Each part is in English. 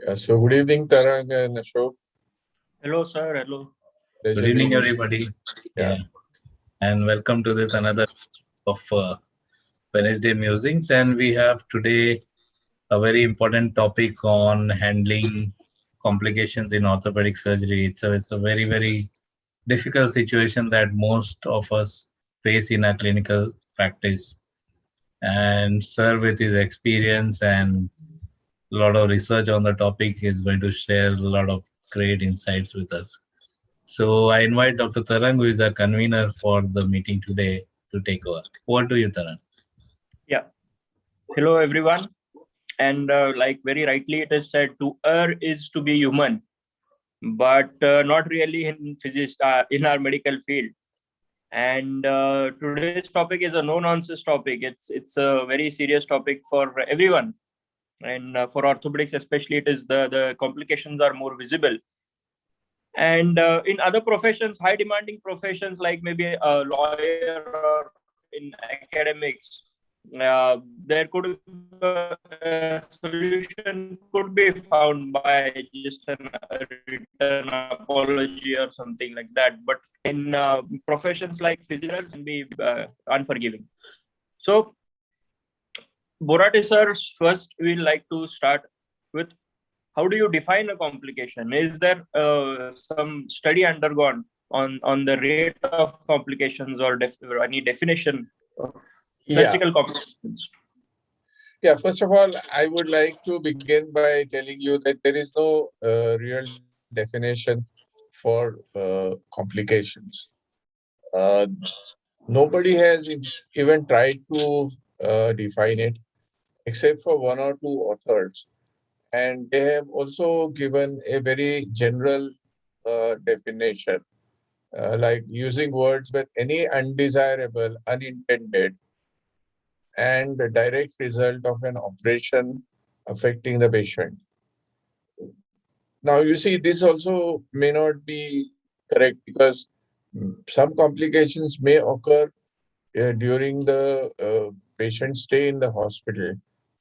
So good evening, Tarang and Ashok. Hello, sir. Hello. Good Pleasure evening, being. everybody. Yeah. Yeah, and welcome to this another of Wednesday Musings. And we have today a very important topic on handling complications in orthopedic surgery. It's a very difficult situation that most of us face in our clinical practice. And Sir, with his experience and a lot of research on the topic, is going to share a lot of great insights with us. So I invite Dr. Tarang, who is a convener for the meeting today, to take over. Over to you, Tarang. Yeah. Hello, everyone. And like very rightly it is said, to err is to be human, but not really in physics, in our medical field. And today's topic is a no-nonsense topic. It's a very serious topic for everyone. And for orthopedics especially, the complications are more visible. And in other professions, high demanding professions like maybe a lawyer or in academics, there could a solution could be found by just a written apology or something like that. But in professions like physicians, can be unforgiving. So, Borate sir, first we like to start with how do you define a complication? Is there some study undergone on the rate of complications or any definition of Yeah. surgical complications? Yeah. First of all, I would like to begin by telling you that there is no real definition for complications. Uh, Nobody has even tried to define it, except for one or two authors. And they have also given a very general definition, like using words with any undesirable, unintended, and the direct result of an operation affecting the patient. Now, you see, this also may not be correct because some complications may occur during the patient stay in the hospital,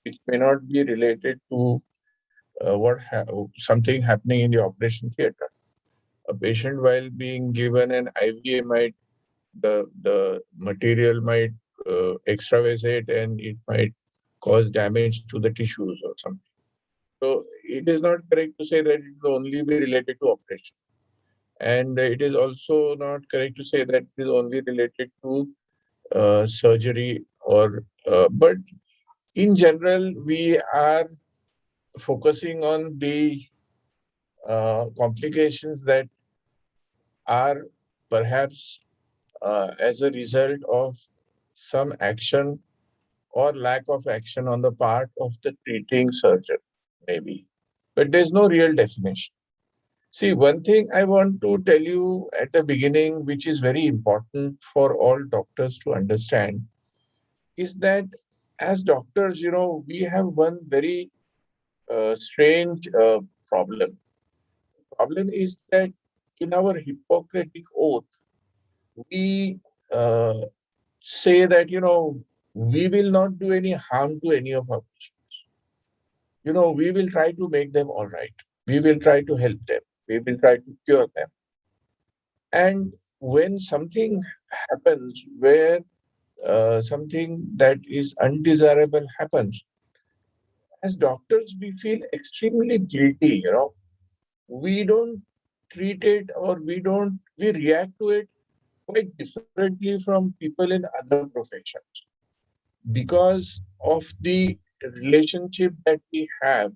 which may not be related to something happening in the operation theater. A patient, while being given an IVA, might the material might extravasate and it might cause damage to the tissues or something. So it is not correct to say that it will only be related to operation. And it is also not correct to say that it is only related to surgery but in general, we are focusing on the complications that are perhaps as a result of some action or lack of action on the part of the treating surgeon, maybe. But there's no real definition. See, one thing I want to tell you at the beginning, which is very important for all doctors to understand, is that as doctors, we have one very strange problem. Problem is that in our Hippocratic oath, we uh, say that, we will not do any harm to any of our patients. We will try to make them all right. We will try to help them. We will try to cure them. And when something happens where something that is undesirable happens, as doctors, we feel extremely guilty. We don't treat it or we react to it quite differently from people in other professions because of the relationship that we have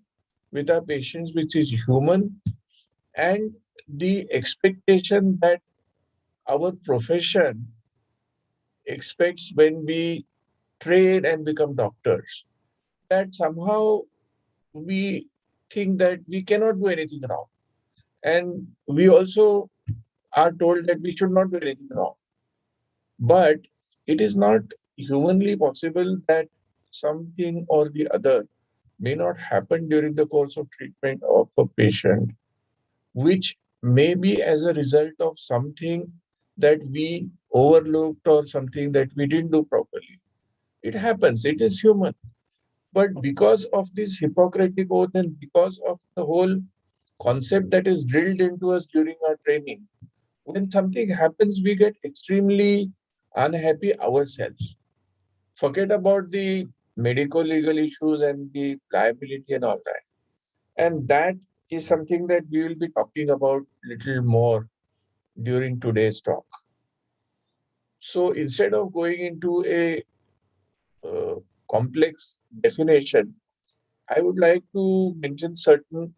with our patients, which is human, and the expectation that our profession expects when we train and become doctors, that somehow we think that we cannot do anything wrong. And we also are told that we should not do anything wrong. But it is not humanly possible that something or the other may not happen during the course of treatment of a patient, which may be as a result of something that we overlooked or something that we didn't do properly. It happens, it is human. But because of this Hippocratic oath and because of the whole concept that is drilled into us during our training, when something happens, we get extremely unhappy ourselves. Forget about the medical legal issues and the liability and all that. And that is something that we will be talking about little more during today's talk. So instead of going into a uh, complex definition, I would like to mention certain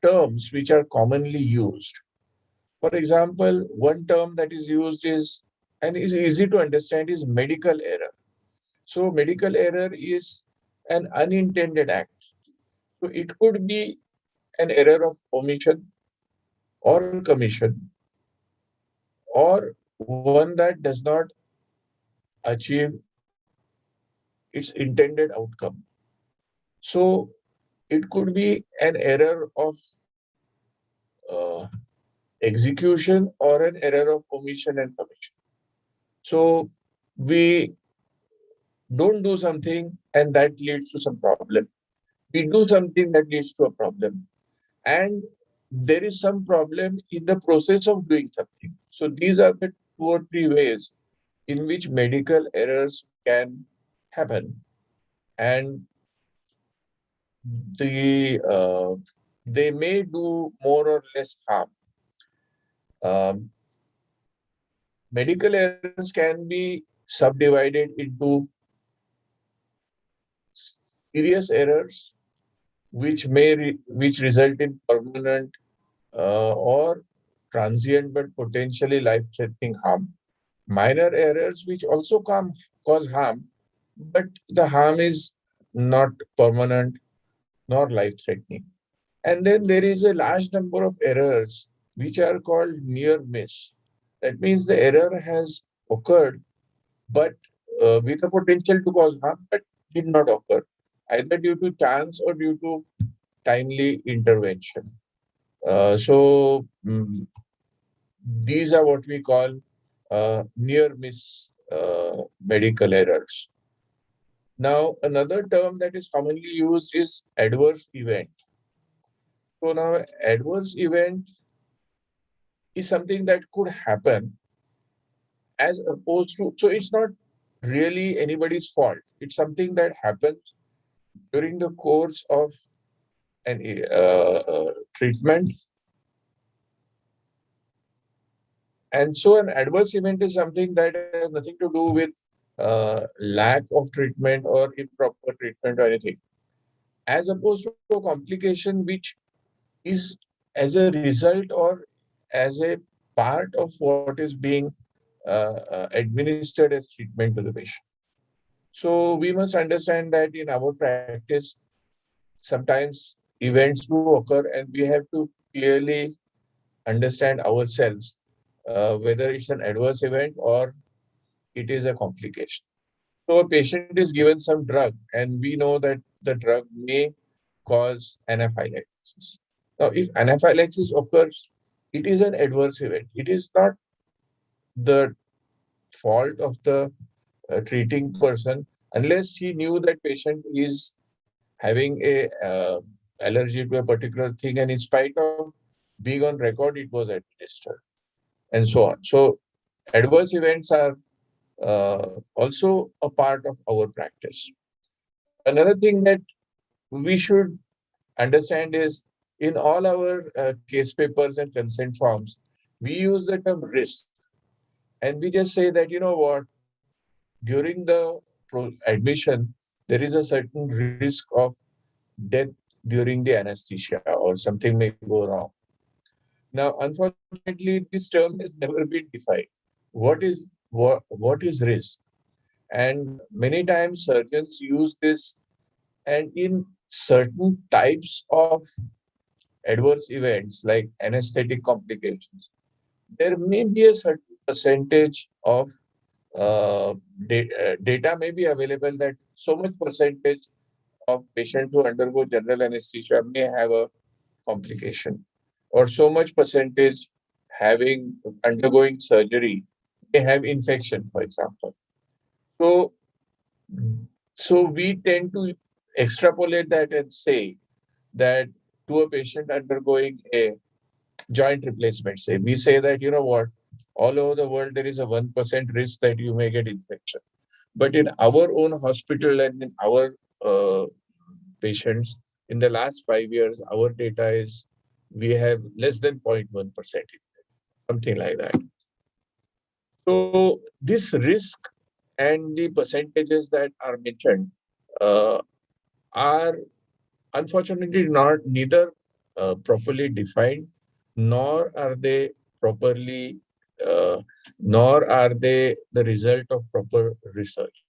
terms which are commonly used. For example, one term that is used is and is easy to understand is medical error. So medical error is an unintended act. So it could be an error of omission or commission or one that does not achieve its intended outcome. So it could be an error of uh, execution or an error of omission and commission. So we don't do something and that leads to some problem. We do something that leads to a problem. And there is some problem in the process of doing something. So these are the two or three ways in which medical errors can happen. And they may do more or less harm. Um, Medical errors can be subdivided into serious errors, which result in permanent or transient but potentially life-threatening harm. Minor errors which also cause harm, but the harm is not permanent nor life-threatening. And then there is a large number of errors which are called near miss. That means the error has occurred, but with a potential to cause harm, but did not occur, either due to chance or due to timely intervention. These are what we call near miss medical errors. Now, another term that is commonly used is adverse event. So now, adverse event is something that could happen as opposed to, so it's not really anybody's fault. It's something that happens during the course of an treatment. And so an adverse event is something that has nothing to do with lack of treatment or improper treatment or anything, as opposed to a complication which is as a result or as a part of what is being administered as treatment to the patient. So we must understand that in our practice, sometimes events do occur and we have to clearly understand ourselves whether it's an adverse event or it is a complication. So a patient is given some drug and we know that the drug may cause anaphylaxis. Now, if anaphylaxis occurs, it is an adverse event. It is not the fault of the treating person unless he knew that patient is having a allergy to a particular thing and in spite of being on record, it was administered and so on. So adverse events are also a part of our practice. Another thing that we should understand is in all our case papers and consent forms, we use the term risk. And we just say that, you know what, during the admission, there is a certain risk of death during the anesthesia or something may go wrong. Now, unfortunately, this term has never been defined. What is risk? And many times surgeons use this, and in certain types of adverse events like anesthetic complications, there may be a certain percentage of data may be available that so much percentage of patients who undergo general anesthesia may have a complication, or so much percentage having undergoing surgery may have infection, for example. So, so we tend to extrapolate that and say that to a patient undergoing a joint replacement, say, we say that, you know what, all over the world, there is a 1% risk that you may get infection. But in our own hospital and in our patients, in the last 5 years, our data is we have less than 0.1%, something like that. So this risk and the percentages that are mentioned uh, are unfortunately not neither properly defined, nor are they properly, uh, nor are they the result of proper research.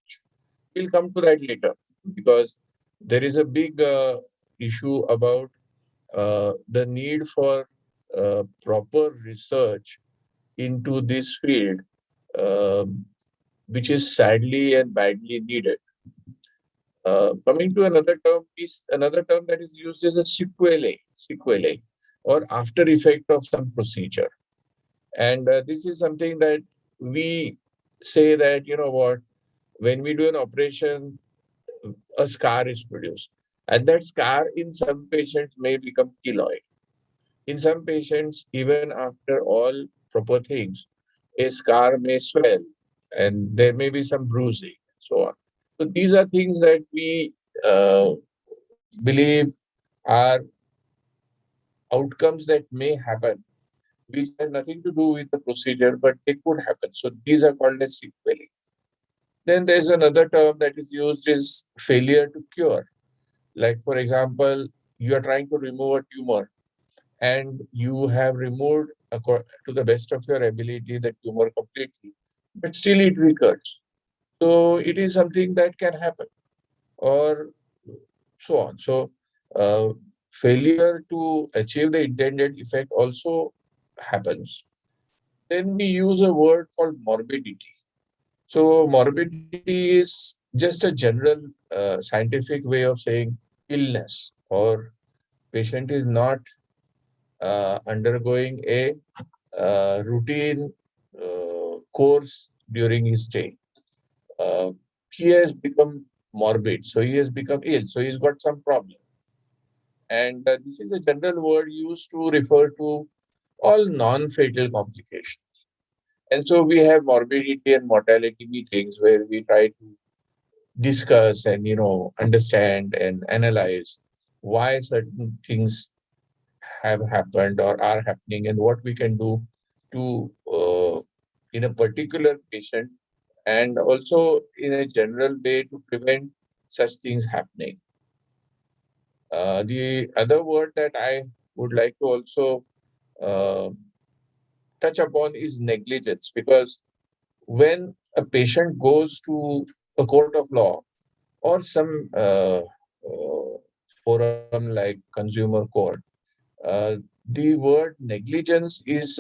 We'll come to that later because there is a big issue about the need for proper research into this field, um, which is sadly and badly needed. Coming to another term, is another term that is used as a sequelae, or after effect of some procedure. And this is something that we say that, you know what, when we do an operation, a scar is produced. And that scar in some patients may become keloid. In some patients, even after all proper things, a scar may swell and there may be some bruising and so on. So these are things that we uh, believe are outcomes that may happen, which have nothing to do with the procedure, but they could happen. So these are called as sequelae. Then there's another term that is used is failure to cure. Like, for example, you are trying to remove a tumor and you have removed, to the best of your ability, the tumor completely, but still it recurs. So it is something that can happen, or so on. So uh, failure to achieve the intended effect also happens. Then we use a word called morbidity. So morbidity is just a general scientific way of saying illness, or patient is not undergoing a routine course during his stay. Uh, he has become morbid, so he has become ill, so he's got some problem. And this is a general word used to refer to all non-fatal complications. And so we have morbidity and mortality meetings where we try to discuss and, you know, understand and analyze why certain things have happened or are happening, and what we can do to in a particular patient, and also in a general way to prevent such things happening. The other word that I would like to also uh, touch upon is negligence, because when a patient goes to a court of law or some forum like consumer court, uh, the word negligence is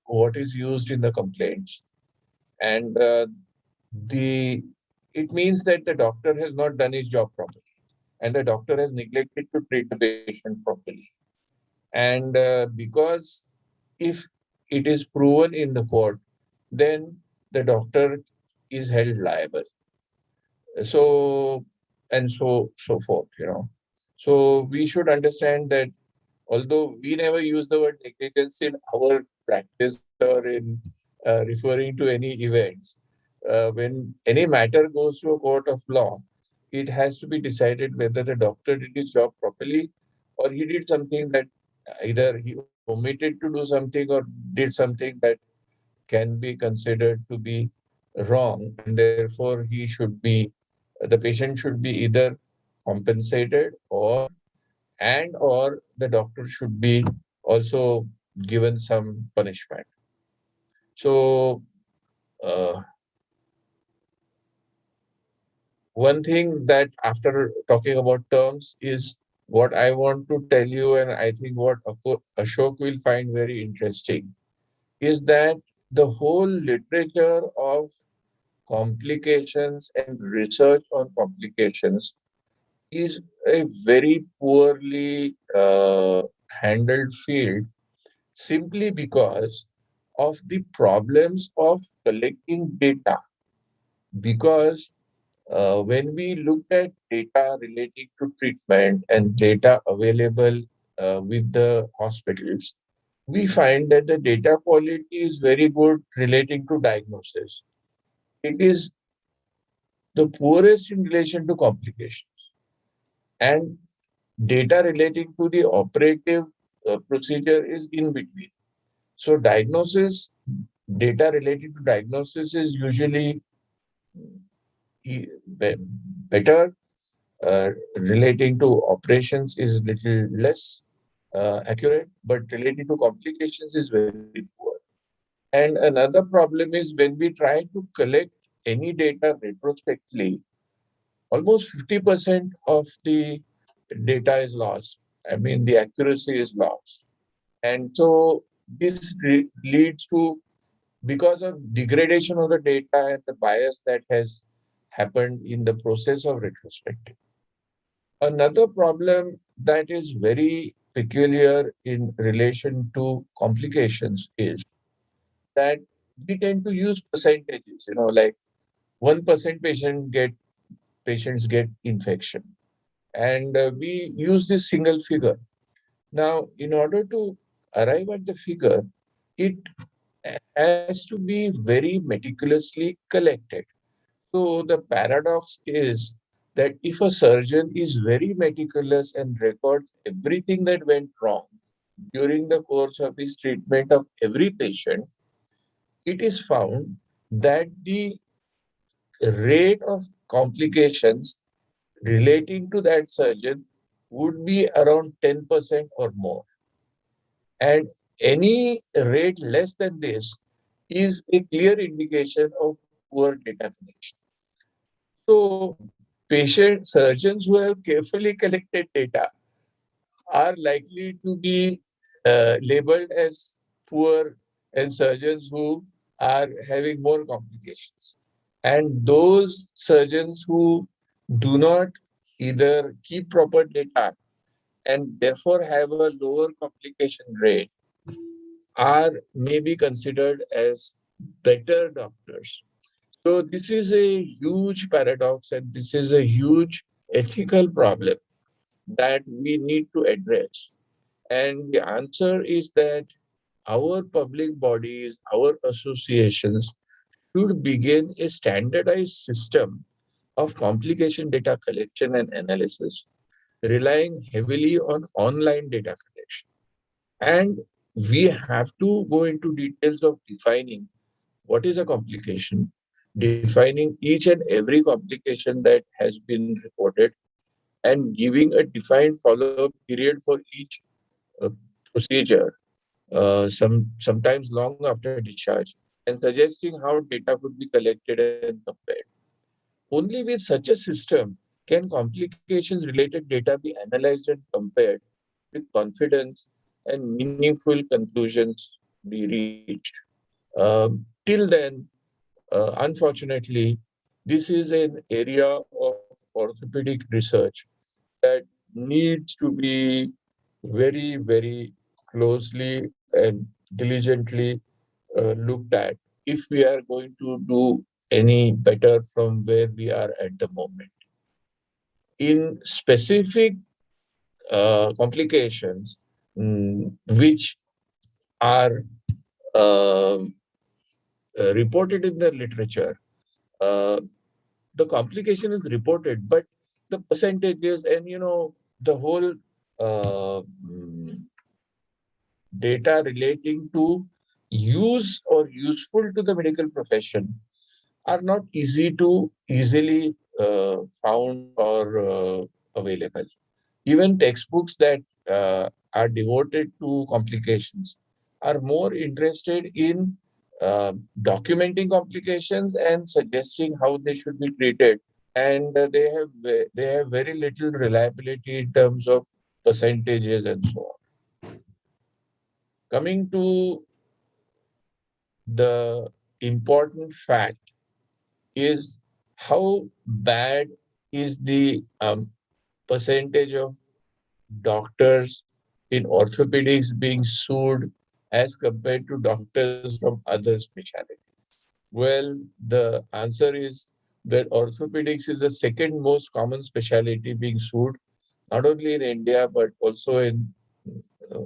what is used in the complaints, and the it means that the doctor has not done his job properly, and the doctor has neglected to treat the patient properly. And because if it is proven in the court, then the doctor is held liable. So, and so forth, you know. So we should understand that although we never use the word negligence in our practice or in referring to any events, when any matter goes to a court of law, it has to be decided whether the doctor did his job properly, or he did something that either he omitted to do something or did something that can be considered to be wrong, and therefore he should be, the patient should be either compensated, or the doctor should be also given some punishment. So uh, one thing that, after talking about terms, is what I want to tell you, and I think what Ashok will find very interesting, is that the whole literature of complications and research on complications is a very poorly handled field, simply because of the problems of collecting data. Because when we looked at data relating to treatment and data available with the hospitals, we find that the data quality is very good relating to diagnosis. It is the poorest in relation to complications. And data relating to the operative procedure is in between. So diagnosis, data related to diagnosis is usually better. Relating to operations is little less accurate, but relating to complications is very poor. And another problem is when we try to collect any data retrospectively, almost 50% of the data is lost. I mean, the accuracy is lost. And so this leads to, because of degradation of the data and the bias that has happened in the process of retrospective. Another problem that is very peculiar in relation to complications is that we tend to use percentages, like 1% patients get infection. And we use this single figure. Now, in order to arrive at the figure, it has to be very meticulously collected. So the paradox is that if a surgeon is very meticulous and records everything that went wrong during the course of his treatment of every patient, it is found that the rate of complications relating to that surgeon would be around 10% or more. And any rate less than this is a clear indication of poor data collection. So, surgeons who have carefully collected data are likely to be labeled as poor, and surgeons who are having more complications. And those surgeons who do not either keep proper data and therefore have a lower complication rate are maybe considered as better doctors. So this is a huge paradox and this is a huge ethical problem that we need to address. And the answer is that our public bodies, our associations should begin a standardized system of complication data collection and analysis, relying heavily on online data collection. And we have to go into details of defining what is a complication, defining each and every complication that has been reported, and giving a defined follow-up period for each uh, procedure, sometimes long after discharge, and suggesting how data could be collected and compared. Only with such a system can complications-related data be analyzed and compared with confidence and meaningful conclusions be reached. Till then, unfortunately, this is an area of orthopedic research that needs to be very, very closely and diligently looked at if we are going to do any better from where we are at the moment. In specific complications, which are uh, reported in the literature, uh, the complication is reported, but the percentages and the whole data relating to use or useful to the medical profession are not easily found or available. Even textbooks that are devoted to complications are more interested in documenting complications and suggesting how they should be treated. And they have very little reliability in terms of percentages and so on. Coming to the important fact is how bad is the percentage of doctors in orthopedics being sued as compared to doctors from other specialties? Well, the answer is that orthopedics is the second most common specialty being sued, not only in India, but also in uh,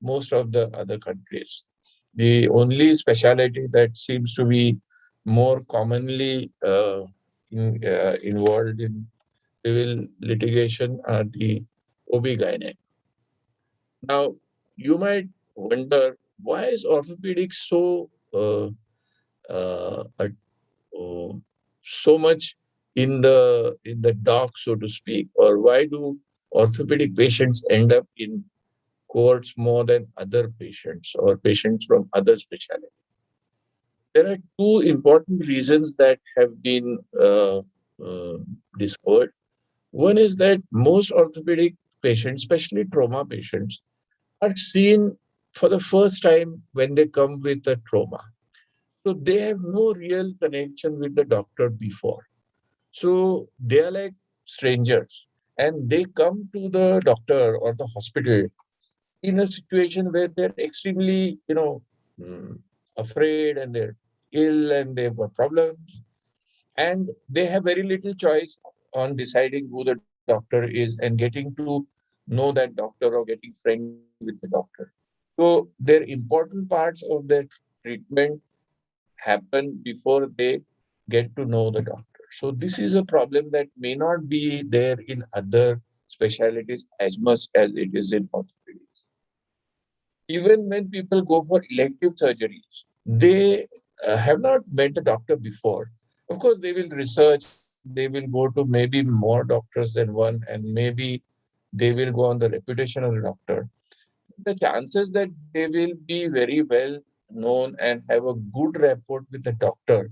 most of the other countries. The only specialty that seems to be more commonly involved in civil litigation are the OB-GYN. Now, you might wonder, why is orthopedics uh, uh, so much in the dark, so to speak, or why do orthopedic patients end up in courts more than other patients or patients from other specialties? There are two important reasons that have been uh, discovered. One is that most orthopedic patients, especially trauma patients, are seen for the first time when they come with a trauma. So they have no real connection with the doctor before. So they are like strangers and they come to the doctor or the hospital in a situation where they're extremely, mm, afraid and they're ill and they've got problems and they have very little choice on deciding who the doctor is and getting to know that doctor or getting friendly with the doctor. So their important parts of their treatment happen before they get to know the doctor. So this is a problem that may not be there in other specialties as much as it is in orthopedics. Even when people go for elective surgeries, they have not met a doctor before. Of course, they will research, they will go to maybe more doctors than one, and maybe they will go on the reputation of the doctor. The chances that they will be very well known and have a good rapport with the doctor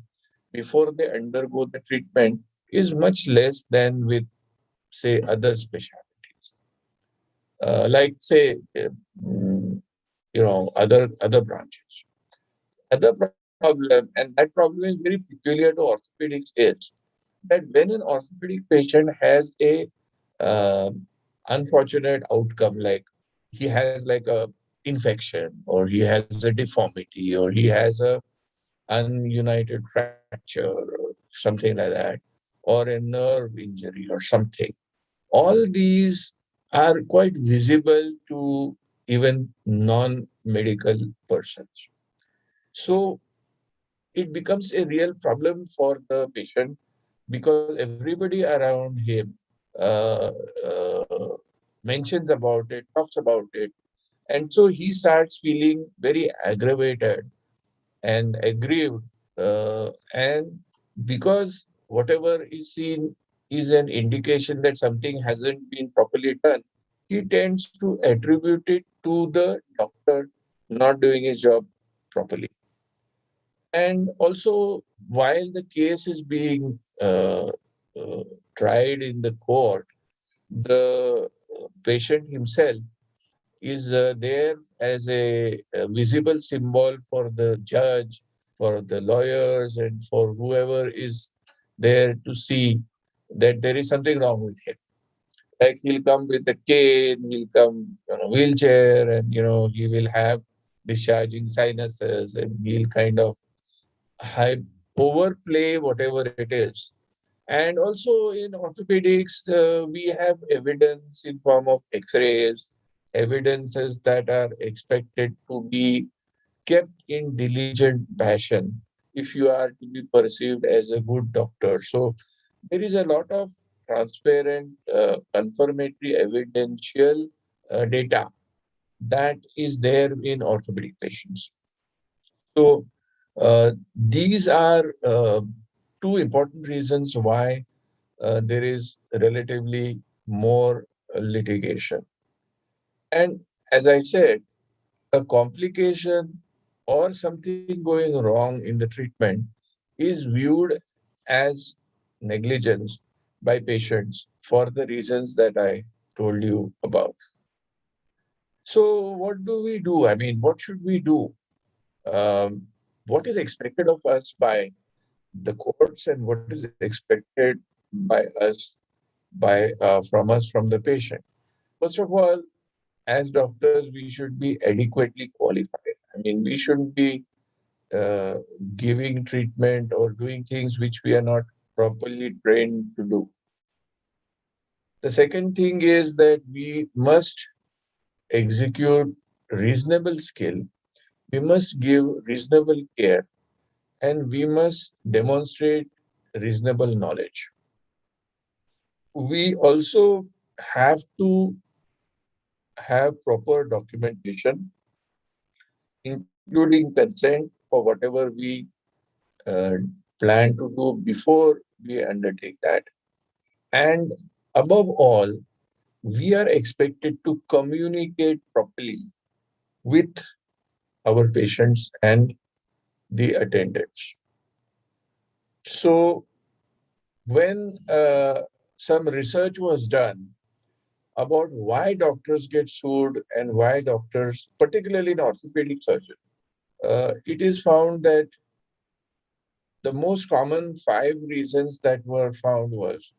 before they undergo the treatment is much less than with, say, other specialties. Like, say, other branches. Other problem, and that problem is very peculiar to orthopedics, is that when an orthopedic patient has a unfortunate outcome, like he has like a infection, or he has a deformity, or he has a ununited fracture, or something like that, or a nerve injury, or something. All these are quite visible to even non-medical persons. So it becomes a real problem for the patient because everybody around him uh, uh, mentions about it, talks about it. And so he starts feeling very aggravated and aggrieved. And because whatever is seen is an indication that something hasn't been properly done, he tends to attribute it to the doctor not doing his job properly. And also, while the case is being uh, tried in the court, the patient himself is there as a visible symbol for the judge, for the lawyers, and for whoever is there to see that there is something wrong with him. Like he'll come with a cane, he'll come on a wheelchair, and he will have discharging sinuses, and he'll kind of high overplay whatever it is. And also in orthopedics, we have evidence in form of X-rays, evidences that are expected to be kept in diligent fashion if you are to be perceived as a good doctor. So there is a lot of transparent, confirmatory, evidential data that is there in orthopedic patients. So these are two important reasons why there is relatively more litigation. And as I said, a complication or something going wrong in the treatment is viewed as negligence by patients for the reasons that I told you about. So, what do we do? I mean, what should we do? Um, what is expected of us by the courts, and what is expected by us from us from the patient? First of all, as doctors, we should be adequately qualified. I mean, we shouldn't be uh, giving treatment or doing things which we are not properly trained to do. The second thing is that we must execute reasonable skill, we must give reasonable care, and we must demonstrate reasonable knowledge. We also have to have proper documentation, including consent for whatever we uh, plan to do before we undertake that. And above all, we are expected to communicate properly with our patients and the attendants. So, when some research was done about why doctors get sued and why doctors, particularly in orthopedic surgery, it is found that the most common five reasons that were found was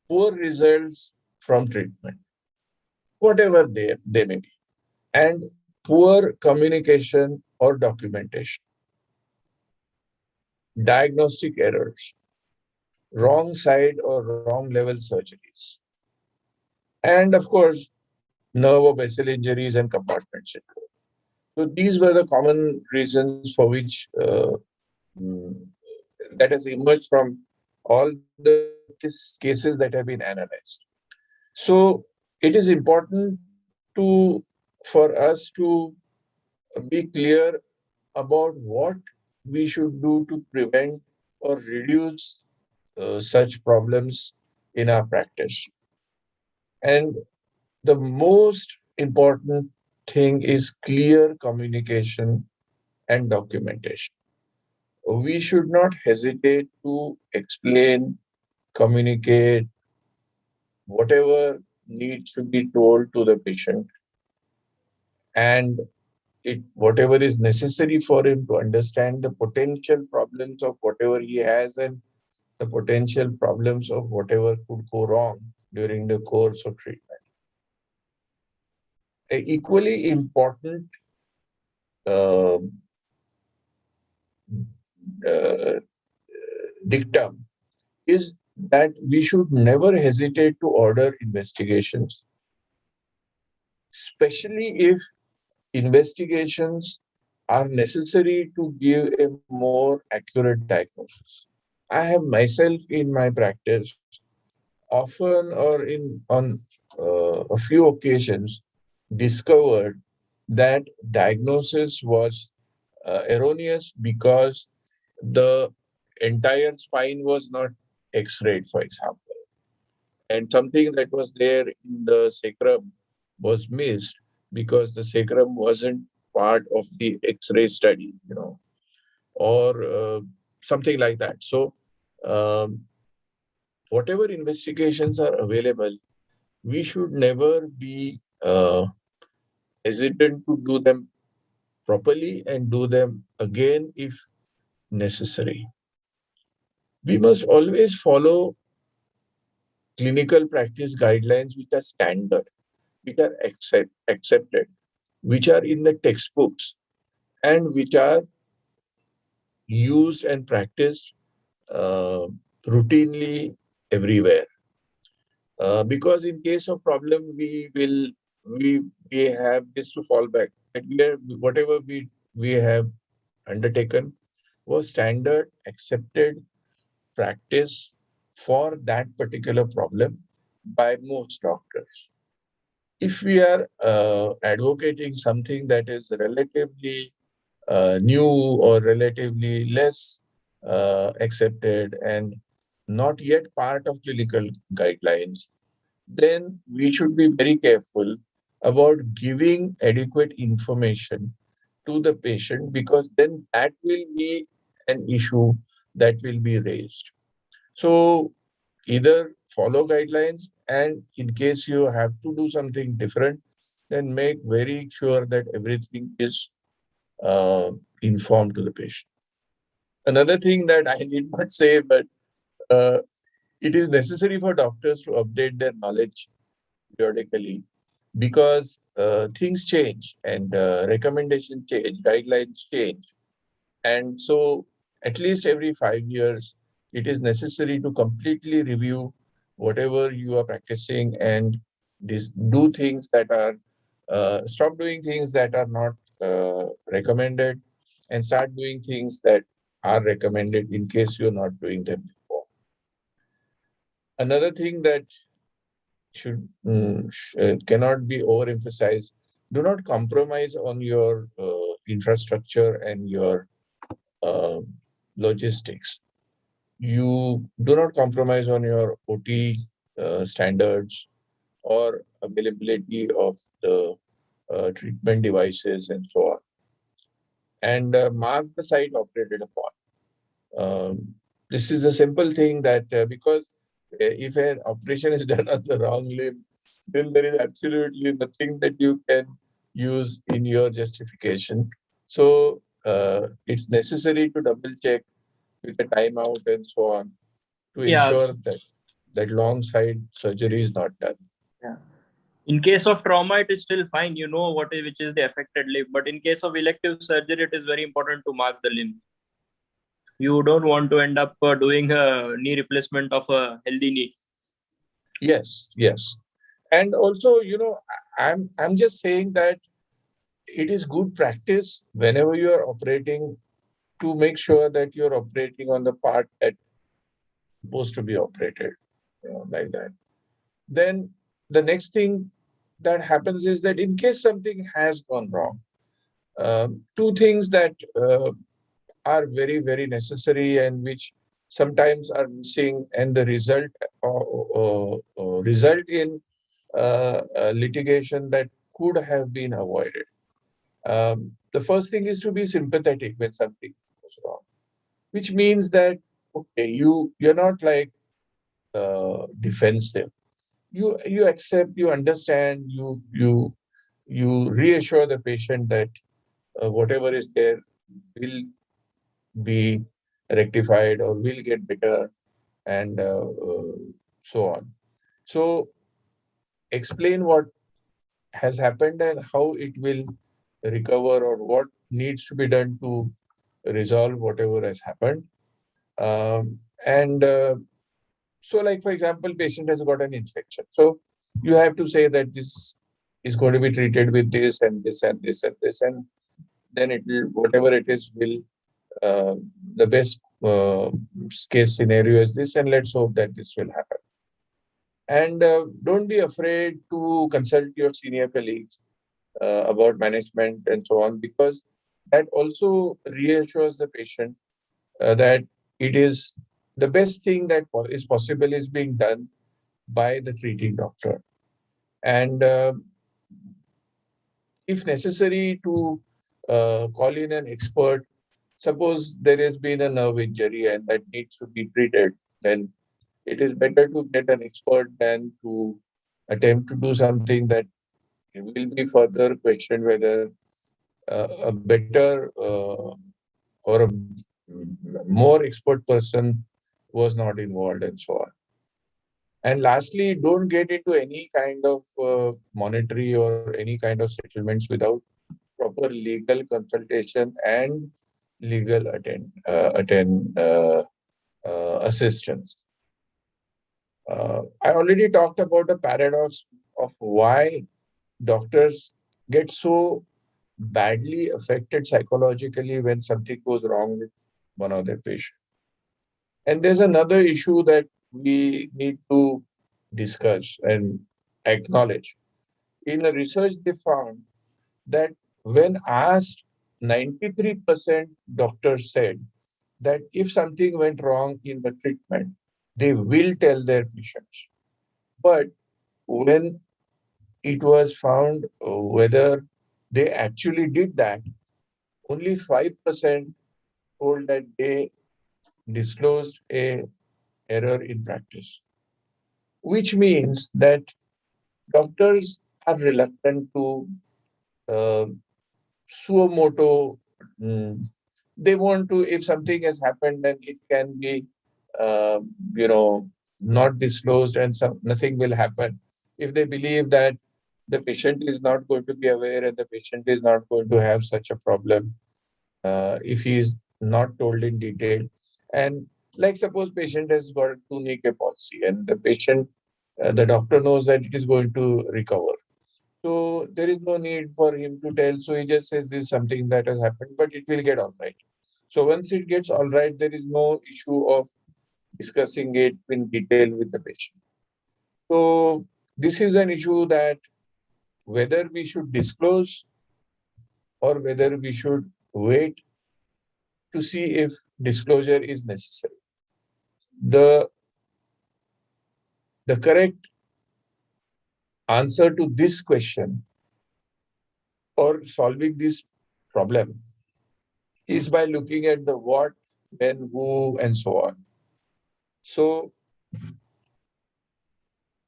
poor results from treatment, whatever they may be, and poor communication or documentation, diagnostic errors, wrong side or wrong level surgeries, and of course, nerve or vessel injuries and compartment syndrome. So these were the common reasons for which mm, that has emerged from all the cases that have been analyzed. So it is important for us to be clear about what we should do to prevent or reduce such problems in our practice. And the most important thing is clear communication and documentation. We should not hesitate to explain, communicate whatever needs to be told to the patient, and whatever is necessary for him to understand the potential problems of whatever he has and the potential problems of whatever could go wrong during the course of treatment. A equally important uh, uh, dictum is that we should never hesitate to order investigations, especially if investigations are necessary to give a more accurate diagnosis. I have myself in my practice often or in on a few occasions discovered that diagnosis was erroneous because the entire spine was not x-rayed, for example, and something that was there in the sacrum was missed because the sacrum wasn't part of the x-ray study, or something like that. So um, whatever investigations are available, we should never be hesitant to do them properly and do them again if necessary. We must always follow clinical practice guidelines which are standard, which are accepted, which are in the textbooks, and which are used and practiced uh, routinely everywhere. Because in case of problem, we have this to fall back. That whatever we have undertaken was standard, accepted practice for that particular problem by most doctors. If we are advocating something that is relatively new or relatively less accepted and not yet part of clinical guidelines, then we should be very careful about giving adequate information to the patient, because then that will be an issue that will be raised. So either follow guidelines, and in case you have to do something different, then make very sure that everything is uh, informed to the patient. Another thing that I need not say, but uh, it is necessary for doctors to update their knowledge periodically, because things change and recommendations change, guidelines change. And so at least every 5 years, it is necessary to completely review whatever you are practicing and do things that are stop doing things that are not recommended and start doing things that are recommended in case you're not doing them before. Another thing that cannot be overemphasized: do not compromise on your infrastructure and your uh, logistics. You do not compromise on your OT standards or availability of the treatment devices and so on. And mark the site operated upon. This is a simple thing that because if an operation is done on the wrong limb, then there is absolutely nothing that you can use in your justification. So it's necessary to double check with a timeout and so on to Yeah. ensure that long side surgery is not done. Yeah. In case of trauma, it is still fine. You know which is the affected limb. But in case of elective surgery, it is very important to mark the limb. You don't want to end up doing a knee replacement of a healthy knee. Yes, yes. And also, I'm just saying that it is good practice whenever you are operating to make sure that you're operating on the part that's supposed to be operated, like that. Then the next thing that happens is that in case something has gone wrong, two things that are very, very necessary and which sometimes are missing, and the result in litigation that could have been avoided. The first thing is to be sympathetic when something goes wrong, which means that okay, you're not like defensive. You accept, you understand, you reassure the patient that whatever is there will be rectified or will get better, and so on. So explain what has happened and how it will recover or what needs to be done to resolve whatever has happened. And so, like for example, patient has got an infection. So you have to say that this is going to be treated with this and this and this and this, and then it will, whatever it is, will uh, the best case scenario is this, and let's hope that this will happen. And don't be afraid to consult your senior colleagues about management and so on, because that also reassures the patient that it is the best thing that is possible is being done by the treating doctor. And if necessary, to call in an expert. Suppose there has been a nerve injury and that needs to be treated, then it is better to get an expert than to attempt to do something that will be further questioned whether a better or a more expert person was not involved and so on. And lastly, don't get into any kind of monetary or any kind of settlements without proper legal consultation and legal assistance. I already talked about the paradox of why doctors get so badly affected psychologically when something goes wrong with one of their patients. And there's another issue that we need to discuss and acknowledge. In a research, they found that when asked, 93% doctors said that if something went wrong in the treatment, they will tell their patients. But when it was found whether they actually did that, only 5% told that they disclosed a error in practice, which means that doctors are reluctant to uh, suo moto. They want to, if something has happened, then it can be, uh, you know, not disclosed and nothing will happen. If they believe that the patient is not going to be aware and the patient is not going to have such a problem, if he is not told in detail. And Like suppose patient has got a two-knee palsy and the doctor knows that it is going to recover. So there is no need for him to tell. So he just says this is something that has happened, but it will get all right. So once it gets all right, there is no issue of discussing it in detail with the patient. So this is an issue that whether we should disclose or whether we should wait to see if disclosure is necessary. The, the correct answer to this question or solving this problem is by looking at the what, when, who, and so on. So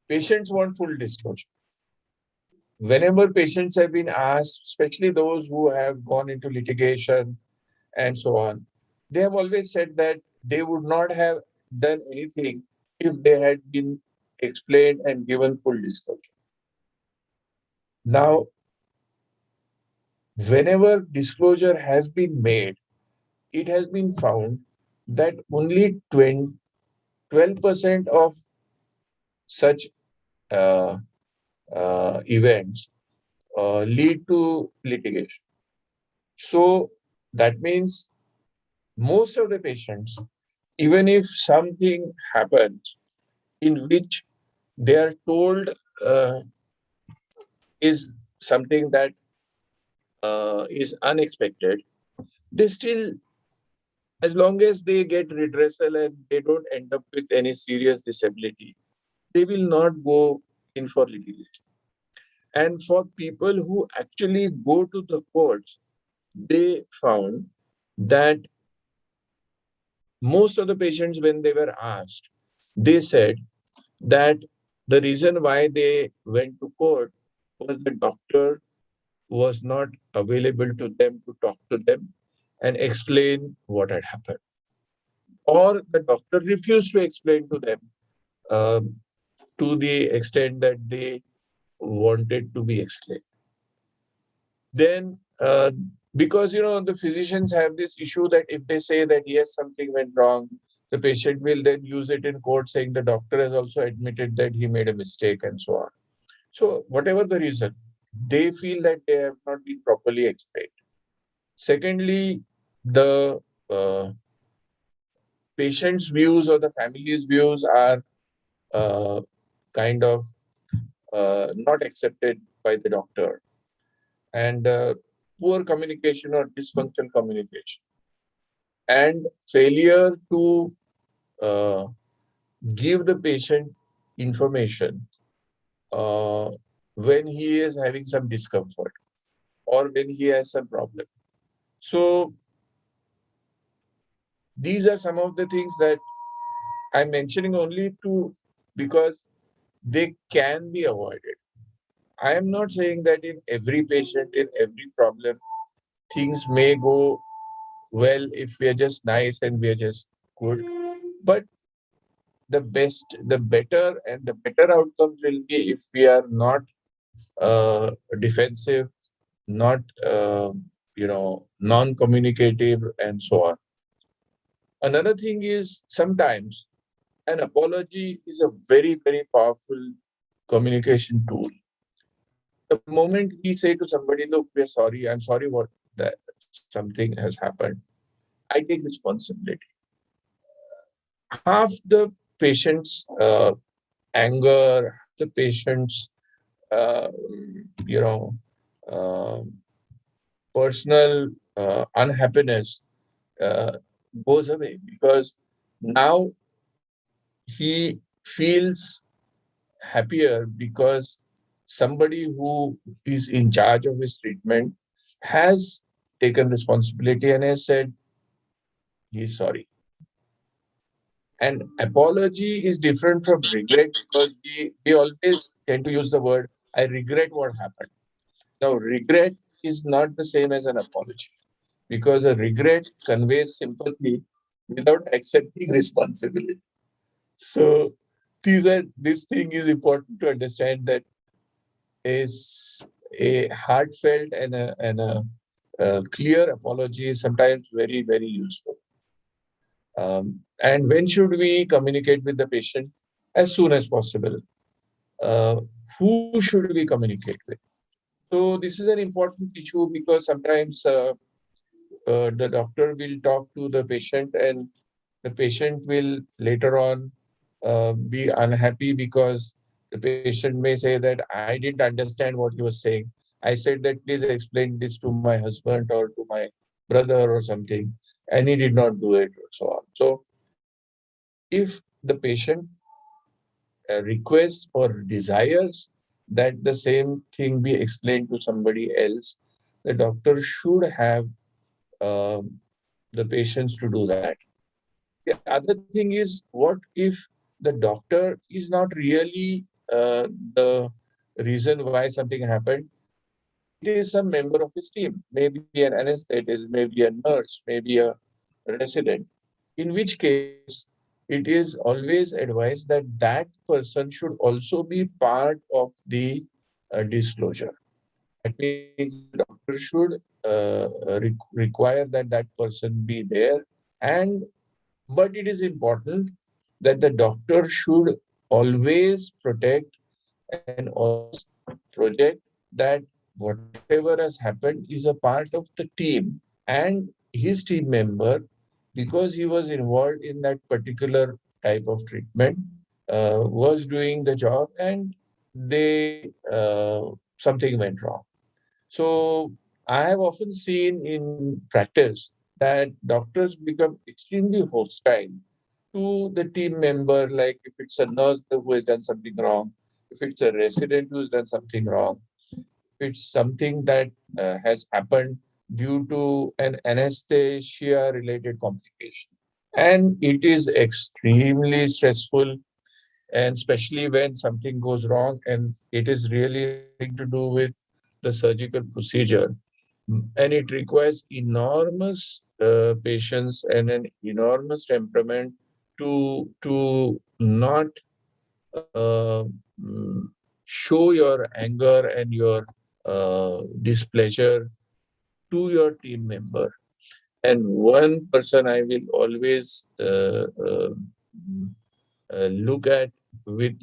patients want full disclosure. Whenever patients have been asked, especially those who have gone into litigation and so on, they have always said that they would not have done anything if they had been explained and given full disclosure. Now, whenever disclosure has been made, it has been found that only 12% of such uh, events lead to litigation. So that means most of the patients, even if something happens in which they are told uh, is something that is unexpected, they still, as long as they get redressal and they don't end up with any serious disability, they will not go in for litigation. And for people who actually go to the courts, they found that most of the patients, when they were asked, they said that the reason why they went to court was the doctor was not available to them to talk to them and explain what had happened. Or the doctor refused to explain to them um, to the extent that they wanted to be explained. Then, because the physicians have this issue that if they say that yes, something went wrong, the patient will then use it in court saying the doctor has also admitted that he made a mistake and so on. So, whatever the reason, they feel that they have not been properly explained. Secondly, the uh, patient's views or the family's views are uh, kind of not accepted by the doctor, and poor communication or dysfunctional communication, and failure to uh, give the patient information uh, when he is having some discomfort or when he has some problem. So these are some of the things that I'm mentioning only to because they can be avoided. I am not saying that in every patient, in every problem, things may go well if we are just nice and we are just good. But the better and the better outcomes will be if we are not defensive, not non-communicative, and so on. Another thing is sometimes an apology is a very, very powerful communication tool. The moment we say to somebody, look, we're sorry, I'm sorry what that something has happened, I take responsibility. Half the patient's anger, half the patient's uh, you know, uh, personal unhappiness uh, goes away because now he feels happier because somebody who is in charge of his treatment has taken responsibility and has said he's sorry. And apology is different from regret because we always tend to use the word, I regret what happened. Now, regret is not the same as an apology because a regret conveys sympathy without accepting responsibility. So, this thing is important to understand that is a heartfelt and a clear apology is sometimes very, very useful. And when should we communicate with the patient? As soon as possible. Uh, who should we communicate with? So this is an important issue because sometimes the doctor will talk to the patient and the patient will later on be unhappy because the patient may say that I didn't understand what he was saying. I said that please explain this to my husband or to my brother or something, and he did not do it, or so on. So if the patient requests or desires that the same thing be explained to somebody else, the doctor should have uh, the patients to do that. The other thing is, what if the doctor is not really the reason why something happened? It is some member of his team, maybe an anesthetist, maybe a nurse, maybe a resident. In which case, it is always advised that that person should also be part of the disclosure. That means the doctor should require that that person be there, and but it is important that the doctor should always protect and always project that whatever has happened is a part of the team, and his team member, because he was involved in that particular type of treatment, was doing the job, and they something went wrong. So I have often seen in practice that doctors become extremely hostile to the team member, like if it's a nurse who has done something wrong, if it's a resident who's done something wrong, if it's something that has happened due to an anesthesia related complication. And it is extremely stressful, and especially when something goes wrong and it is really nothing to do with the surgical procedure. And it requires enormous patience and an enormous temperament to not uh, mm, show your anger and your displeasure to your team member. And one person I will always look at with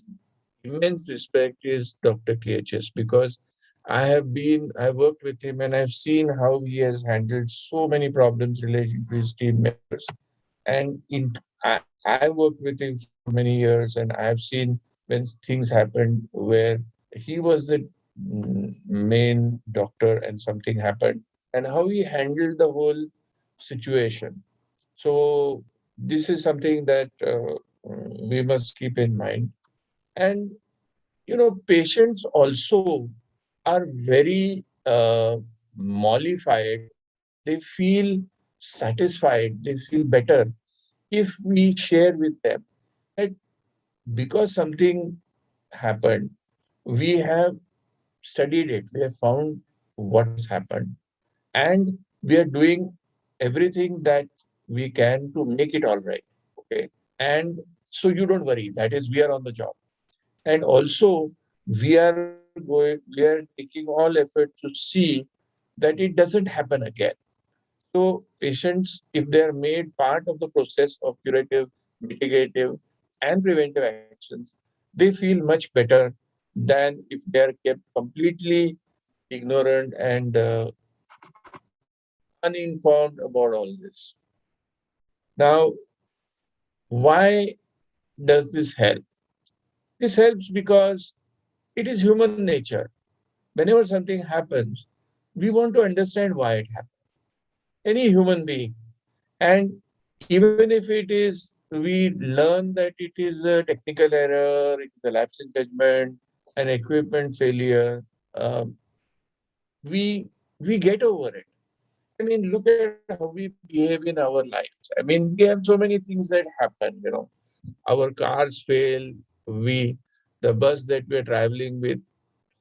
immense respect is Dr. KHS, because I worked with him and I've seen how he has handled so many problems relating to his team members. And I worked with him for many years, and I have seen when things happened where he was the main doctor and something happened, and how he handled the whole situation. So this is something that we must keep in mind. And patients also are very mollified. They feel satisfied. They feel better if we share with them that because something happened, we have studied it, we have found what has happened, and we are doing everything that we can to make it all right. Okay. And so you don't worry. That is, we are on the job. And also, we are taking all effort to see that it doesn't happen again. So patients, if they are made part of the process of curative, mitigative, and preventive actions, they feel much better than if they are kept completely ignorant and uninformed about all this. Now, why does this help? This helps because it is human nature. Whenever something happens, we want to understand why it happened. Any human being. And even if it is, we learn that it is a technical error, it is a lapse in judgment, an equipment failure, um, we we get over it. I mean, look at how we behave in our lives. I mean, we have so many things that happen. Our cars fail. The bus that we're traveling with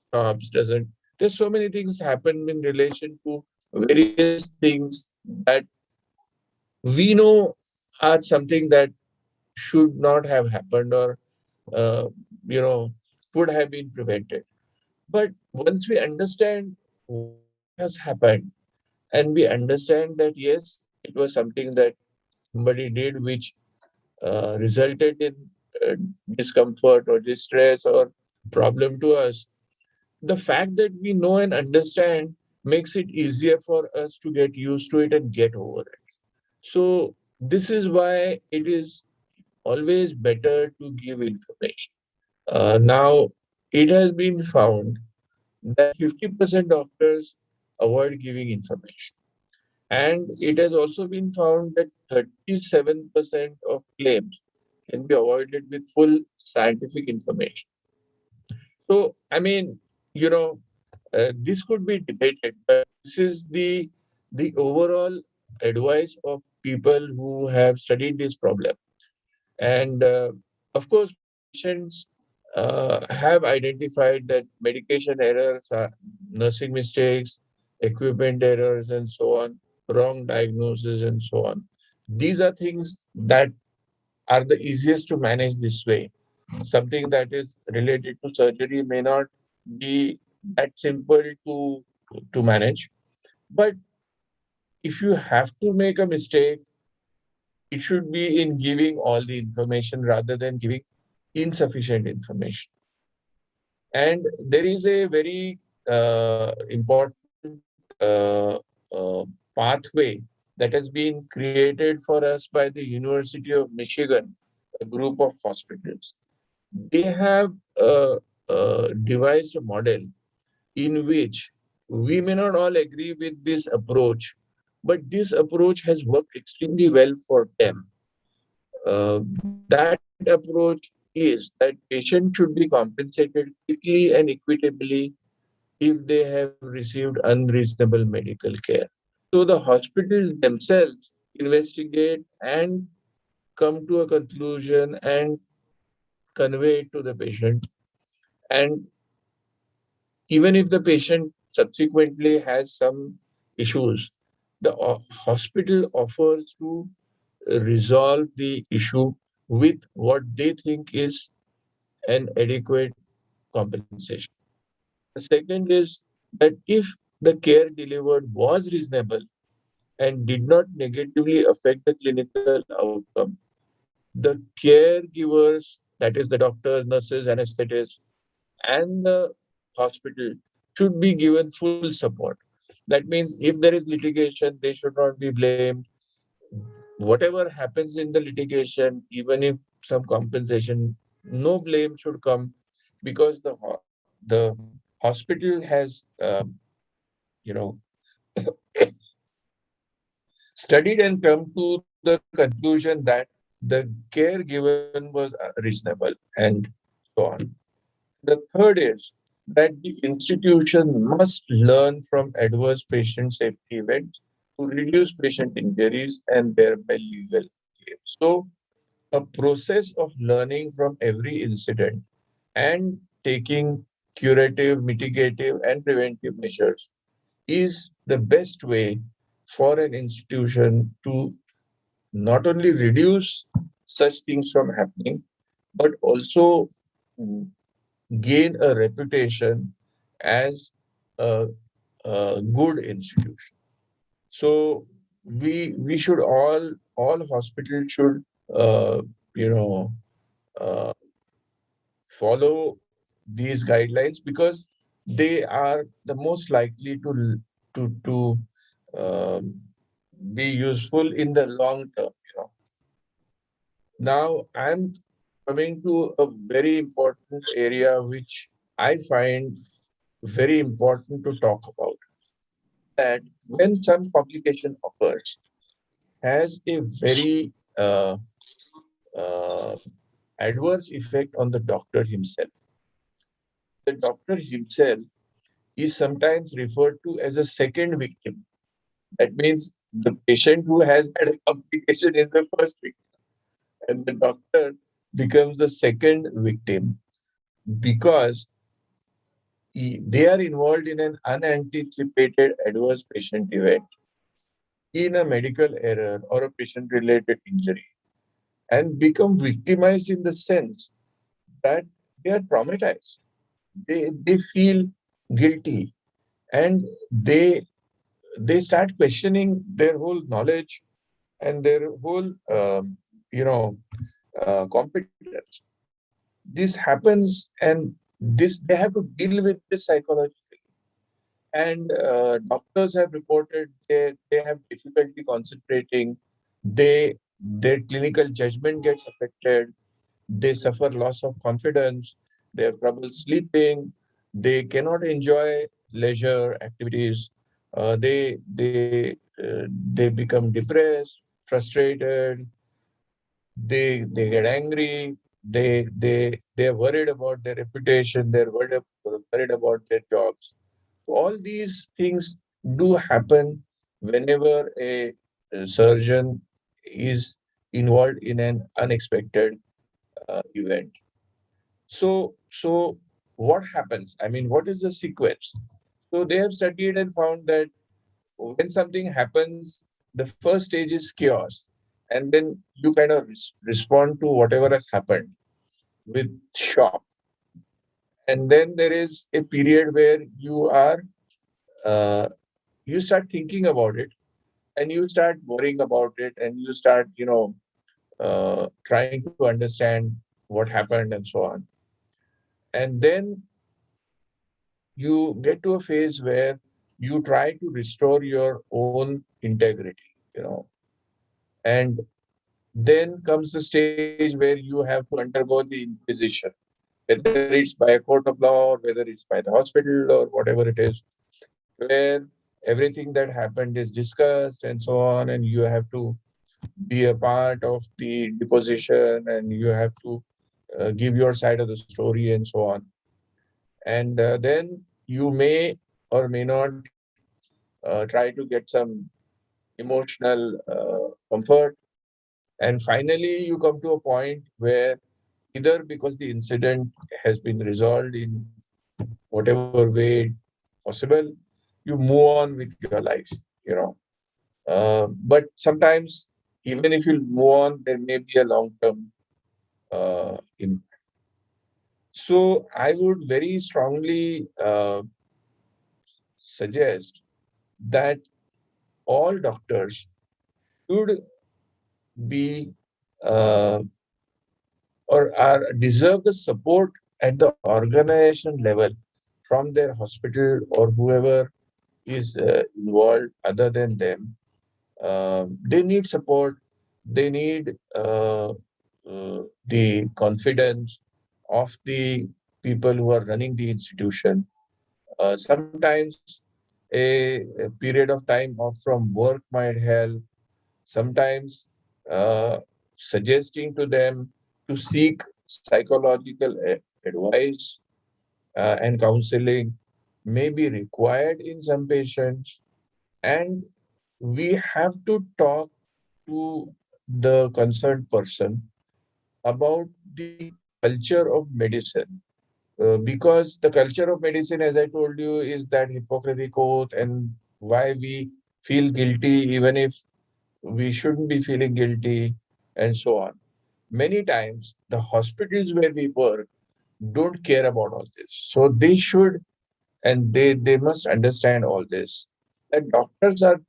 stops, doesn't. There's so many things happen in relation to various things that we know are something that should not have happened, or uh, you know could have been prevented. But once we understand what has happened, and we understand that yes, it was something that somebody did, which resulted in uh, discomfort or distress or problem to us, the fact that we know and understand makes it easier for us to get used to it and get over it. So, this is why it is always better to give information. Now, it has been found that 50% doctors avoid giving information. And it has also been found that 37% of claims can be avoided with full scientific information. So, I mean, you know, this could be debated, but this is the overall advice of people who have studied this problem. And of course, patients have identified that medication errors, nursing mistakes, equipment errors, and so on, wrong diagnosis, and so on. These are things that are the easiest to manage this way. Something that is related to surgery may not be that simple to manage. But if you have to make a mistake, it should be in giving all the information rather than giving insufficient information. And there is a very important pathway that has been created for us by the University of Michigan, a group of hospitals. They have devised a model in which we may not all agree with this approach, but this approach has worked extremely well for them. That approach is that patients should be compensated quickly and equitably if they have received unreasonable medical care. So the hospitals themselves investigate and come to a conclusion and convey it to the patient. And even if the patient subsequently has some issues, the hospital offers to resolve the issue with what they think is an adequate compensation. The second is that if the care delivered was reasonable and did not negatively affect the clinical outcome, the caregivers, that is the doctors, nurses, anesthetists, and the hospital should be given full support. That means if there is litigation, they should not be blamed. Whatever happens in the litigation, even if some compensation, no blame should come because the hospital has you know studied and come to the conclusion that the care given was reasonable and so on. The third is that the institution must learn from adverse patient safety events to reduce patient injuries and thereby legal claims. So, a process of learning from every incident and taking curative, mitigative, and preventive measures is the best way for an institution to not only reduce such things from happening, but also mm, gain a reputation as a, a good institution. So we should all hospitals should uh, you know uh, follow these guidelines because they are the most likely to um, be useful in the long term. Now I'm coming to a very important area which I find very important to talk about. That when some complication occurs, has a very uh, adverse effect on the doctor himself. The doctor himself is sometimes referred to as a second victim. That means the patient who has had a complication is the first victim, and the doctor becomes the second victim because they are involved in an unanticipated adverse patient event, in a medical error or a patient related injury, and become victimized in the sense that they are traumatized. They feel guilty and they start questioning their whole knowledge and their whole, you know, competence. This happens, and this they have to deal with this psychologically. And doctors have reported they have difficulty concentrating. Their clinical judgment gets affected. They suffer loss of confidence. They have trouble sleeping. They cannot enjoy leisure activities. They become depressed, frustrated. They get angry. They're worried about their reputation. Worried about their jobs. All these things do happen whenever a surgeon is involved in an unexpected event. So what happens? I mean, what is the sequence? So they have studied and found that when something happens, the first stage is chaos, and then you kind of respond to whatever has happened with shock, and then there is a period where uh, you start thinking about it, and you start worrying about it, and you start trying to understand what happened and so on, and then you get to a phase where you try to restore your own integrity, and then comes the stage where you have to undergo the inquisition, whether it's by a court of law or whether it's by the hospital or whatever it is, where everything that happened is discussed and so on, and you have to be a part of the deposition, and you have to give your side of the story and so on. And then you may or may not try to get some emotional comfort. And finally, you come to a point where either because the incident has been resolved in whatever way possible, you move on with your life. But sometimes, even if you move on, there may be a long-term impact. So I would very strongly suggest that all doctors should be uh, or are deserve the support at the organization level from their hospital or whoever is involved other than them. They need support. They need the confidence of the people who are running the institution. Sometimes a period of time off from work might help. Sometimes uh, suggesting to them to seek psychological advice and counseling may be required in some patients. And we have to talk to the concerned person about the culture of medicine. Because the culture of medicine, as I told you, is that Hippocratic oath, and why we feel guilty even if we shouldn't be feeling guilty, and so on. Many times, the hospitals where we work don't care about all this. So they should, and they must understand all this. That doctors are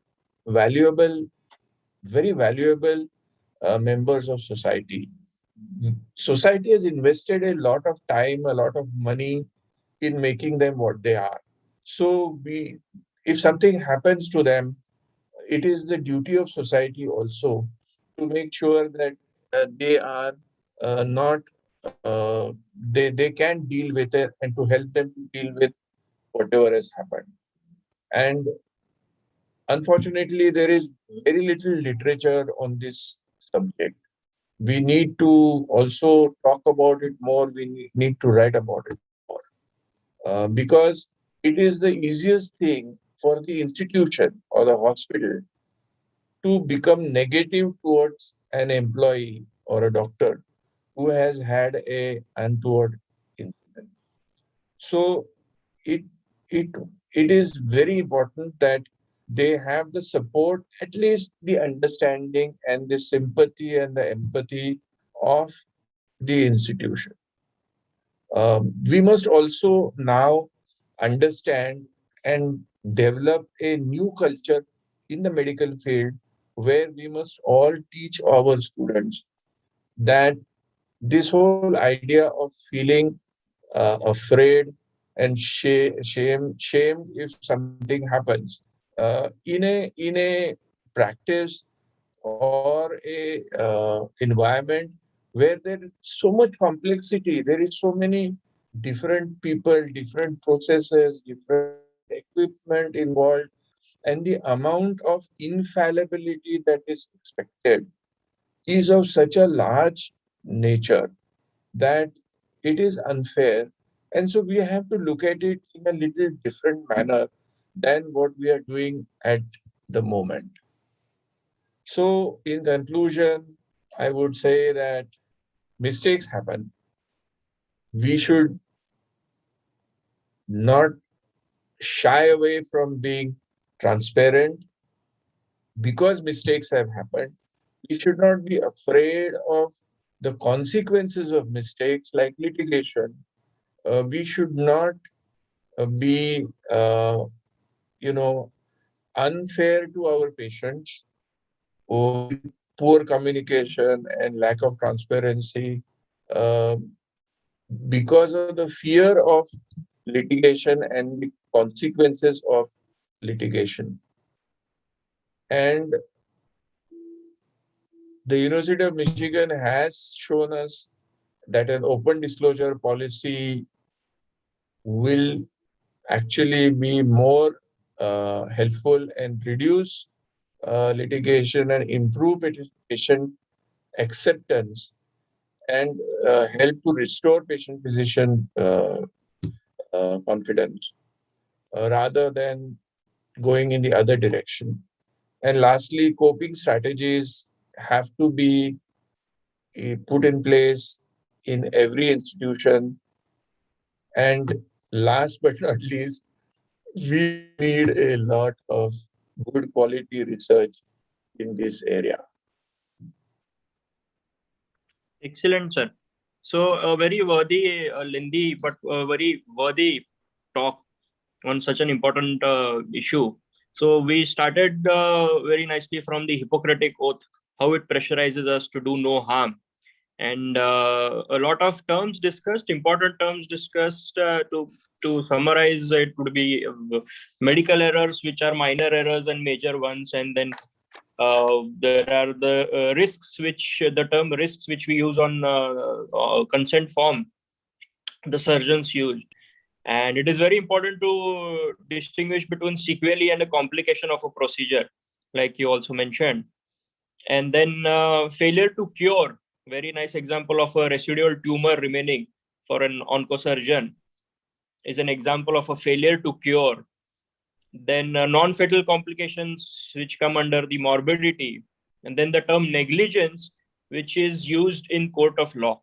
valuable, very valuable members of society. Society has invested a lot of time, a lot of money in making them what they are. So if something happens to them, it is the duty of society also to make sure that they are not they can deal with it, and to help them to deal with whatever has happened. And unfortunately, there is very little literature on this subject. We need to also talk about it more. We need to write about it more, because it is the easiest thing for the institution or the hospital to become negative towards an employee or a doctor who has had a untoward incident. So it it it is very important that they have the support, at least the understanding and the sympathy and the empathy of the institution. We must also now understand and develop a new culture in the medical field where we must all teach our students that this whole idea of feeling afraid and shame if something happens in a practice or a environment where there is so much complexity, there is so many different people, different processes, different equipment involved, and the amount of infallibility that is expected is of such a large nature that it is unfair. And so we have to look at it in a little different manner than what we are doing at the moment. So, in conclusion, I would say that mistakes happen. We should not shy away from being transparent because mistakes have happened. We should not be afraid of the consequences of mistakes like litigation. We should not be, you know, unfair to our patients or with poor communication and lack of transparency uh, because of the fear of litigation and the consequences of litigation. And the University of Michigan has shown us that an open disclosure policy will actually be more helpful and reduce litigation and improve patient acceptance and help to restore patient physician confidence rather than going in the other direction. And lastly, coping strategies have to be put in place in every institution. And last but not least, we need a lot of good quality research in this area. Excellent, sir. So a very worthy, lengthy, but very worthy talk on such an important issue. So we started very nicely from the Hippocratic Oath, how it pressurizes us to do no harm, and a lot of terms discussed, important terms discussed. To summarize, it would be medical errors, which are minor errors, and major ones, and then there are the risks, which the term risks, which we use on consent form, the surgeons use. And it is very important to distinguish between sequelae and a complication of a procedure, like you also mentioned. And then failure to cure, very nice example of a residual tumor remaining for an oncosurgeon is an example of a failure to cure. Then non-fatal complications, which come under the morbidity. And then the term negligence, which is used in court of law.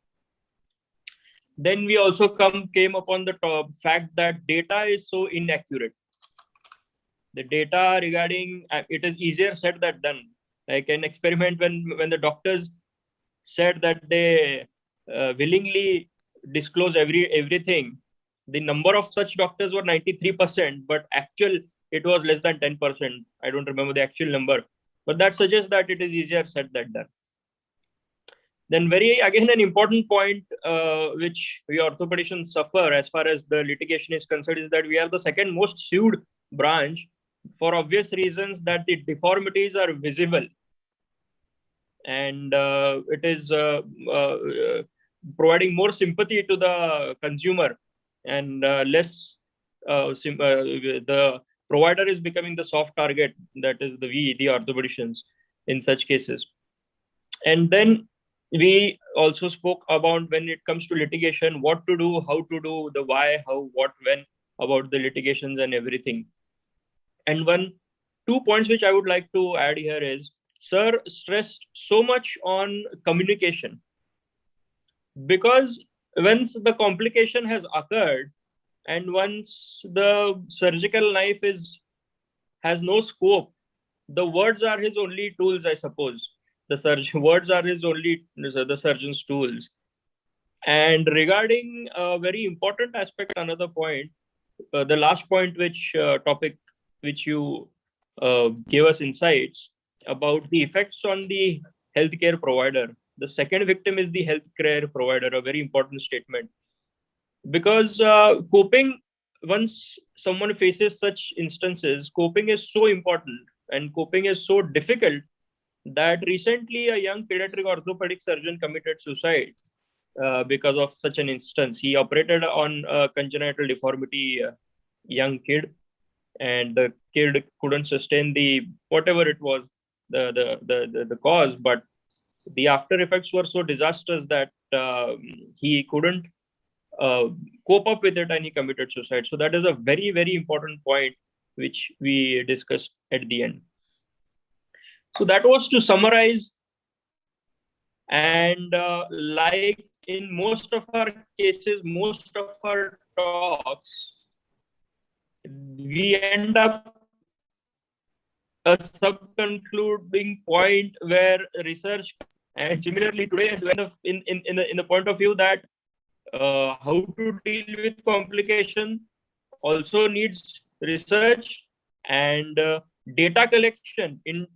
Then we also came upon the fact that data is so inaccurate. The data regarding it is easier said than done. Like an experiment when the doctors said that they willingly disclose everything, the number of such doctors were 93%, but actual it was less than 10%. I don't remember the actual number, but that suggests that it is easier said than done. Then again an important point which we orthopedicians suffer as far as the litigation is concerned is that we are the second most sued branch, for obvious reasons that the deformities are visible, and it is providing more sympathy to the consumer, and less the provider is becoming the soft target, that is the orthopedicians in such cases. And then we also spoke about, when it comes to litigation, what to do, how to do, the why, how, what, when, about the litigations and everything. And two points which I would like to add here is, sir stressed so much on communication, because once the complication has occurred and once the surgical knife has no scope, the words are his only tools, I suppose. Words are his only the surgeon's tools. And regarding a very important aspect, another point, the last point, which topic which you gave us insights, about the effects on the healthcare provider. The second victim is the healthcare provider, a very important statement. Because coping, once someone faces such instances, coping is so important and coping is so difficult that recently a young pediatric orthopedic surgeon committed suicide because of such an instance. He operated on a congenital deformity young kid, and the kid couldn't sustain the whatever it was the cause, but the after effects were so disastrous that he couldn't cope up with it and he committed suicide. So that is a very, very important point which we discussed at the end. So that was to summarize. And like in most of our cases, most of our talks, we end up a sub-concluding point where research, and similarly today as well, in the point of view that how to deal with complication also needs research, and data collection in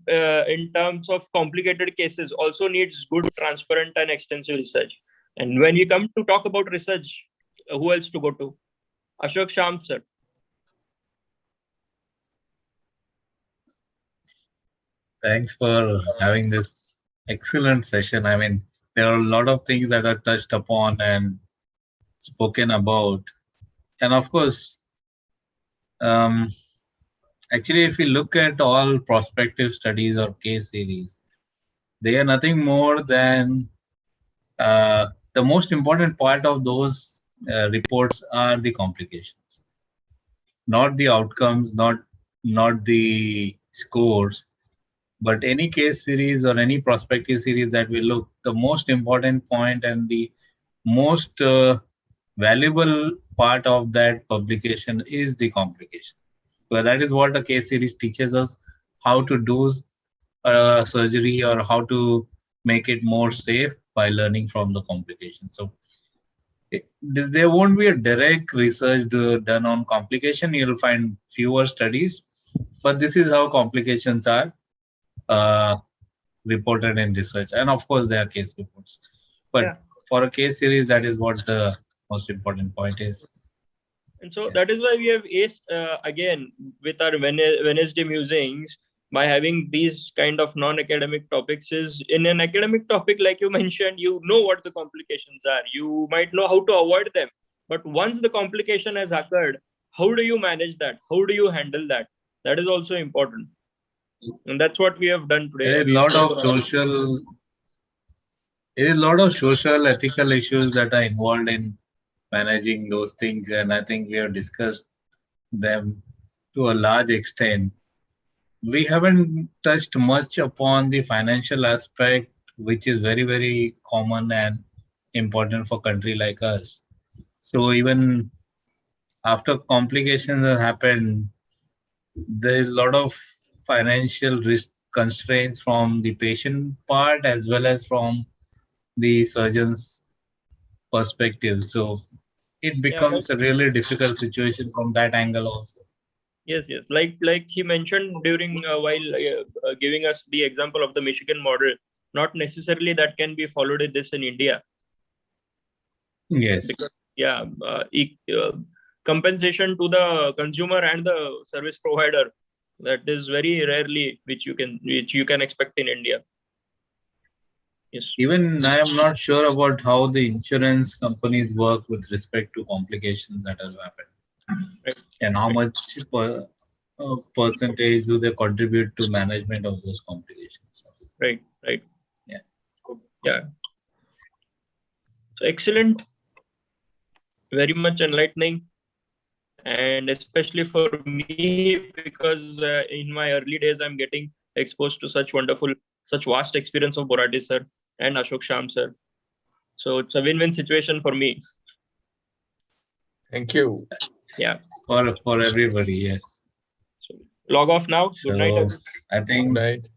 terms of complicated cases also needs good, transparent, and extensive research. And when you come to talk about research, who else to go to? Ashok, Shyam, sir. Thanks for having this excellent session. I mean, there are a lot of things that are touched upon and spoken about. And of course, actually, if we look at all prospective studies or case series, they are nothing more than the most important part of those reports are the complications, not the outcomes, not the scores. But any case series or any prospective series that we look, the most important point and the most valuable part of that publication is the complication. Well, that is what a case series teaches us, how to do surgery or how to make it more safe by learning from the complications. So there won't be a direct research done on complication. You'll find fewer studies, but this is how complications are reported in research. And of course, there are case reports. But for a case series, that is what the most important point is. And so that is why we have aced again with our Wednesday musings by having these kind of non-academic topics. Is in an academic topic, like you mentioned, you know what the complications are. You might know how to avoid them. But once the complication has occurred, how do you manage that? How do you handle that? That is also important. And that's what we have done today. There is a lot of social, ethical issues that are involved in managing those things, and I think we have discussed them to a large extent. We haven't touched much upon the financial aspect, which is very, very common and important for a country like us. So even after complications have happened, there is a lot of financial risk constraints from the patient part as well as from the surgeon's perspective. So it becomes a really difficult situation from that angle also. Yes. Like he mentioned during while giving us the example of the Michigan model, not necessarily that can be followed in this in India. Yes. Because compensation to the consumer and the service provider, that is very rarely which you can expect in India. Yes. Even I am not sure about how the insurance companies work with respect to complications that have happened. Right. And how much percentage do they contribute to management of those complications? Right. Yeah. So excellent. Very much enlightening. And especially for me, because in my early days, I'm getting exposed to such vast experience of Borate sir and Ashok, Shyam sir. So it's a win-win situation for me. Thank you. Yeah. For everybody, yes. So log off now. Good night. I think. Good night.